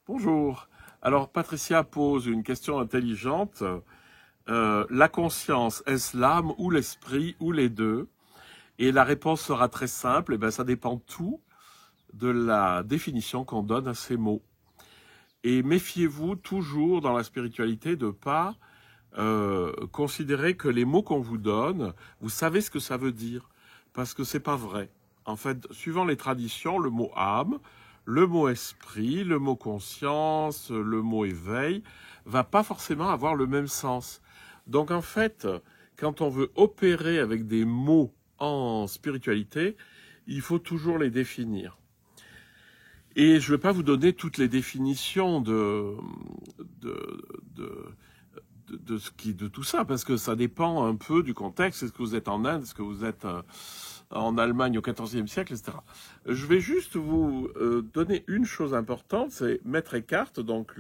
Bonjour. Alors, Patricia pose une question intelligente. La conscience, est-ce l'âme ou l'esprit ou les deux? Et la réponse sera très simple. Eh bien, ça dépend tout de la définition qu'on donne à ces mots. Et méfiez-vous toujours dans la spiritualité de pas considérer que les mots qu'on vous donne, vous savez ce que ça veut dire, parce que c'est pas vrai. En fait, suivant les traditions, le mot âme, le mot esprit, le mot conscience, le mot éveil, va pas forcément avoir le même sens. Donc en fait, quand on veut opérer avec des mots en spiritualité, il faut toujours les définir. Et je ne vais pas vous donner toutes les définitions de tout ça, parce que ça dépend un peu du contexte. Est-ce que vous êtes en Inde? Est-ce que vous êtes en Allemagne au XIVe siècle, etc. Je vais juste vous donner une chose importante, c'est Maître Eckhart, donc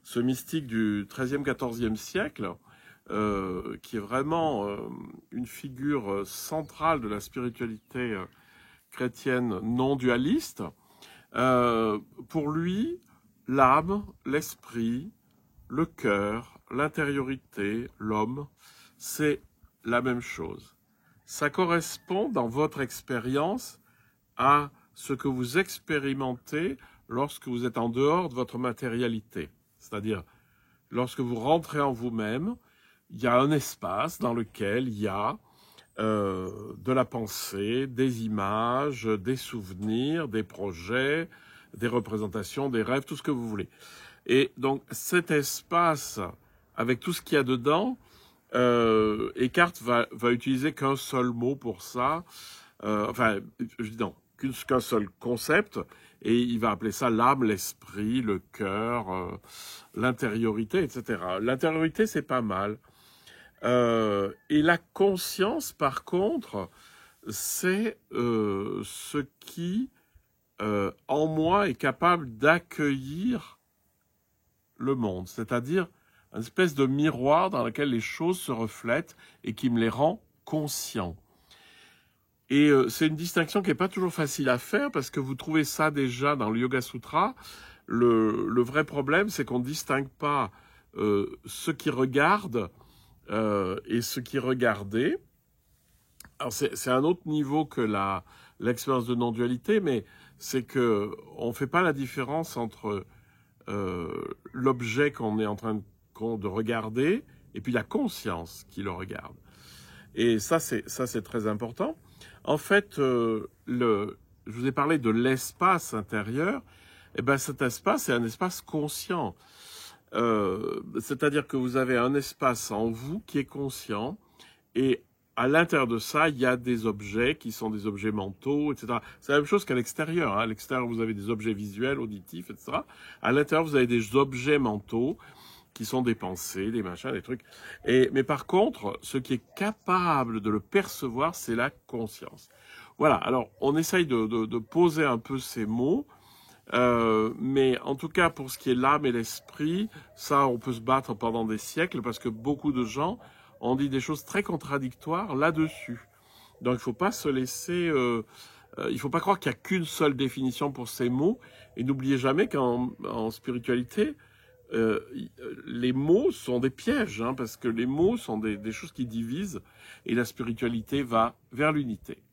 ce mystique du XIIIe, XIVe siècle, qui est vraiment une figure centrale de la spiritualité chrétienne non dualiste. Pour lui, l'âme, l'esprit, le cœur, l'intériorité, l'homme, c'est la même chose. Ça correspond dans votre expérience à ce que vous expérimentez lorsque vous êtes en dehors de votre matérialité. C'est-à-dire, lorsque vous rentrez en vous-même, il y a un espace dans lequel il y a de la pensée, des images, des souvenirs, des projets, des représentations, des rêves, tout ce que vous voulez. Et donc cet espace, avec tout ce qu'il y a dedans, Eckhart va utiliser qu'un seul mot pour ça, je dis non, qu'un seul concept, et il va appeler ça l'âme, l'esprit, le cœur, l'intériorité, etc. L'intériorité, c'est pas mal. Et la conscience, par contre, c'est ce qui, en moi, est capable d'accueillir le monde, c'est-à-dire une espèce de miroir dans lequel les choses se reflètent et qui me les rend conscients. Et c'est une distinction qui n'est pas toujours facile à faire parce que vous trouvez ça déjà dans le Yoga Sutra. Le vrai problème, c'est qu'on ne distingue pas ce qui regarde et ce qui est regardé. Alors c'est un autre niveau que l'expérience de non-dualité, mais c'est que on fait pas la différence entre l'objet qu'on est en train de regarder et puis la conscience qui le regarde. Et ça c'est très important. En fait, je vous ai parlé de l'espace intérieur. Eh ben cet espace est un espace conscient. C'est-à-dire que vous avez un espace en vous qui est conscient et à l'intérieur de ça, il y a des objets qui sont des objets mentaux, etc. C'est la même chose qu'à l'extérieur. Hein. À l'extérieur, vous avez des objets visuels, auditifs, etc. À l'intérieur, vous avez des objets mentaux qui sont des pensées, des machins, des trucs. Mais par contre, ce qui est capable de le percevoir, c'est la conscience. Voilà, alors on essaye de poser un peu ces mots. Mais en tout cas, pour ce qui est l'âme et l'esprit, ça, on peut se battre pendant des siècles parce que beaucoup de gens ont dit des choses très contradictoires là-dessus. Donc, il ne faut pas se laisser... il faut pas croire qu'il n'y a qu'une seule définition pour ces mots. Et n'oubliez jamais qu'en spiritualité, les mots sont des pièges, hein, parce que les mots sont des choses qui divisent et la spiritualité va vers l'unité.